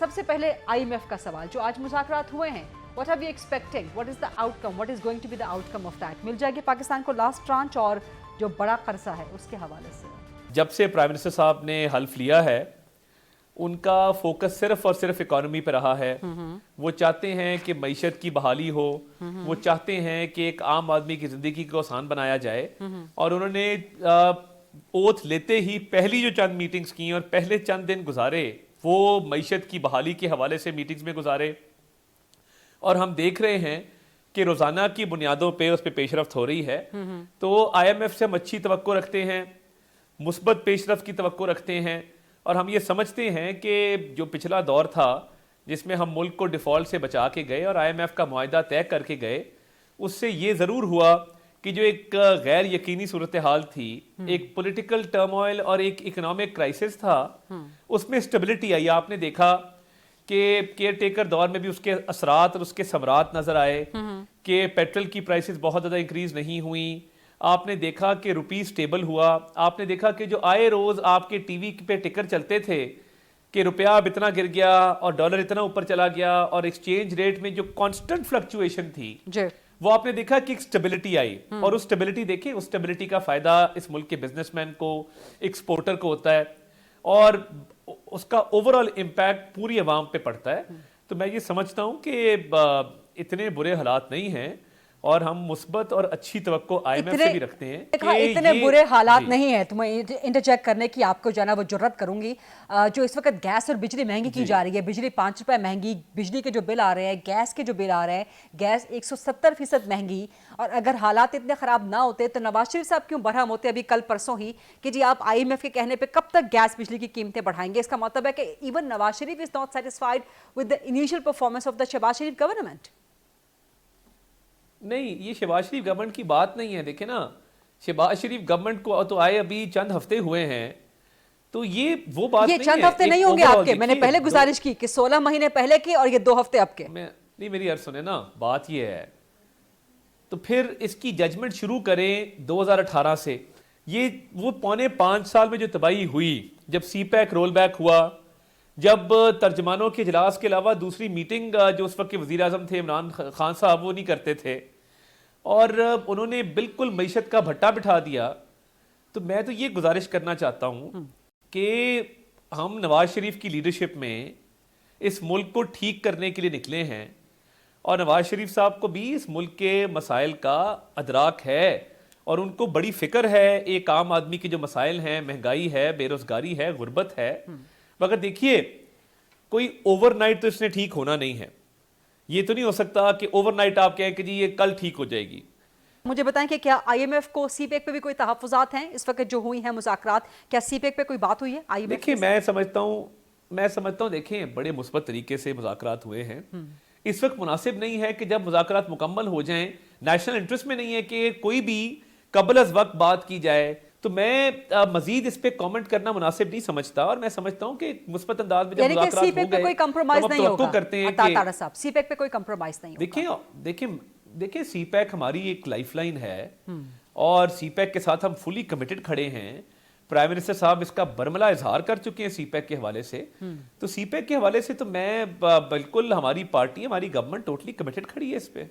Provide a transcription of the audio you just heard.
سب سے پہلے IMF کا سوال جو آج مذاکرات ہوئے ہیں, what are we expecting? What is the outcome? What is going to be the outcome of that? مل جائے گی پاکستان کو لاسٹ ٹرانچ اور جو بڑا قرضہ ہے اس کے حوالے سے؟ جب سے پرائم منسٹر صاحب نے حلف لیا ہے ان کا فوکس صرف اور صرف اکانومی پہ رہا ہے. وہ چاہتے ہیں کہ معیشت کی بحالی ہو, وہ چاہتے ہیں کہ ایک عام آدمی کی زندگی کو آسان بنایا جائے, اور انہوں نے اوتھ لیتے ہی پہلی جو چند میٹنگز کی اور پہلے چند دن گزارے وہ معیشت کی بحالی کے حوالے سے میٹنگز میں گزارے, اور ہم دیکھ رہے ہیں کہ روزانہ کی بنیادوں پہ اس پہ پیش رفت ہو رہی ہے. تو IMF سے ہم اچھی توقع رکھتے ہیں, مثبت پیش رفت کی توقع رکھتے ہیں, اور ہم یہ سمجھتے ہیں کہ جو پچھلا دور تھا جس میں ہم ملک کو ڈیفالٹ سے بچا کے گئے اور IMF کا معاہدہ طے کر کے گئے, اس سے یہ ضرور ہوا کہ جو ایک غیر یقینی صورتحال تھی, ایک پولیٹیکل ٹرموائل اور ایک اکنامک کرائسس تھا, اس میں اسٹیبلٹی آئی. آپ نے دیکھا کہ کیئر ٹیکر دور میں بھی اس کے اثرات اور اس کے ثمرات نظر آئے کہ پیٹرول کی پرائسز بہت زیادہ انکریز نہیں ہوئیں. آپ نے دیکھا کہ روپی سٹیبل ہوا. آپ نے دیکھا کہ جو آئے روز آپ کے ٹی وی پہ ٹکر چلتے تھے کہ روپیہ اب اتنا گر گیا اور ڈالر اتنا اوپر چلا گیا, اور ایکسچینج ریٹ میں جو کانسٹنٹ فلکچویشن تھی وہ آپ نے دیکھا کہ ایک سٹیبلٹی آئی. اور اس سٹیبلٹی دیکھیں, اس سٹیبلٹی کا فائدہ اس ملک کے بزنس مین کو, ایکسپورٹر کو ہوتا ہے, اور اس کا اوورآل امپیکٹ پوری عوام پہ پڑتا ہے. تو میں یہ سمجھتا ہوں کہ اتنے برے حالات نہیں ہیں, اور ہم مثبت اور اچھی توقع IMF سے بھی رکھتے ہیں کہ اتنے برے حالات نہیں ہیں. تمہیں انٹرجیکٹ کرنے کی آپ کو جو ہے نا وہ جرت کروں گی. جو اس وقت گیس اور بجلی مہنگی کی جا رہی ہے, بجلی 5 روپے مہنگی, بجلی کے جو بل آ رہے ہیں, گیس کے جو بل آ رہے ہیں, گیس 170% مہنگی, اور اگر حالات اتنے خراب نہ ہوتے تو نواز شریف صاحب کیوں برہم ہوتے ابھی کل پرسوں ہی کہ جی آپ IMF کے کہنے پہ کب تک گیس بجلی کی قیمتیں بڑھائیں گے؟ اس کا مطلب ہے کہ even Nawaz Sharif is not satisfied with the initial performance of the Shahbaz Sharif government. نہیں, یہ شہباز شریف گورنمنٹ کی بات نہیں ہے. دیکھیں نا, شہباز شریف گورنمنٹ کو تو آئے ابھی چند ہفتے ہوئے ہیں, تو یہ وہ بات نہیں ہے. یہ چند ہفتے نہیں ہوں گے آپ کے, میں نے پہلے گزارش کی کہ 16 مہینے پہلے کی اور یہ 2 ہفتے اب کے. نہیں, میری عرض سنیں نا, بات یہ ہے تو پھر اس کی ججمنٹ شروع کریں 2018 سے. یہ وہ 4.5 سال میں جو تباہی ہوئی, جب سی پیک رول بیک ہوا, جب ترجمانوں کے اجلاس کے علاوہ دوسری میٹنگ جو اس وقت کے وزیر اعظم تھے عمران خان صاحب وہ نہیں کرتے تھے, اور انہوں نے بالکل معیشت کا بھٹا بٹھا دیا. تو میں تو یہ گزارش کرنا چاہتا ہوں کہ ہم نواز شریف کی لیڈرشپ میں اس ملک کو ٹھیک کرنے کے لیے نکلے ہیں, اور نواز شریف صاحب کو بھی اس ملک کے مسائل کا ادراک ہے, اور ان کو بڑی فکر ہے ایک عام آدمی کے جو مسائل ہیں, مہنگائی ہے, بے روزگاری ہے, غربت ہے. مگر دیکھیے, کوئی اوور نائٹ تو اس نے ٹھیک ہونا نہیں ہے. یہ تو نہیں ہو سکتا کہ اوور نائٹ آپ کہیں کہ جی یہ کل ٹھیک ہو جائے گی. مجھے بتائیں کہ کیا IMF کو سی پیک پہ بھی کوئی تحفظات ہیں اس وقت جو ہوئی ہیں مذاکرات؟ کیا سی پیک پہ کوئی بات ہوئی ہے IMF؟ دیکھیں, میں سمجھتا ہوں دیکھیں بڑے مثبت طریقے سے مذاکرات ہوئے ہیں. اس وقت مناسب نہیں ہے کہ جب مذاکرات مکمل ہو جائیں, نیشنل انٹرسٹ میں نہیں ہے کہ کوئی بھی قبل از وقت بات کی جائے. تو میں مزید اس پہ کامنٹ کرنا مناسب نہیں سمجھتا, اور میں سمجھتا ہوں کہ مثبت انداز میں جب مذاکرات ہو گئے کوئی کمپرومائز نہیں ہوگا. کرتے ہیں کہ صاحب سی پیک پہ کوئی کمپرومائز نہیں ہوگا. دیکھیں سی پیک ہماری ایک لائف لائن ہے, اور سی پیک کے ساتھ ہم فلی کمیٹڈ کھڑے ہیں. پرائم منسٹر صاحب اس کا برملا اظہار کر چکے ہیں سی پیک کے حوالے سے. تو سی پیک کے حوالے سے تو میں بالکل, ہماری پارٹی, ہماری گورنمنٹ ٹوٹلی کمیٹڈ کھڑی ہے اس پہ.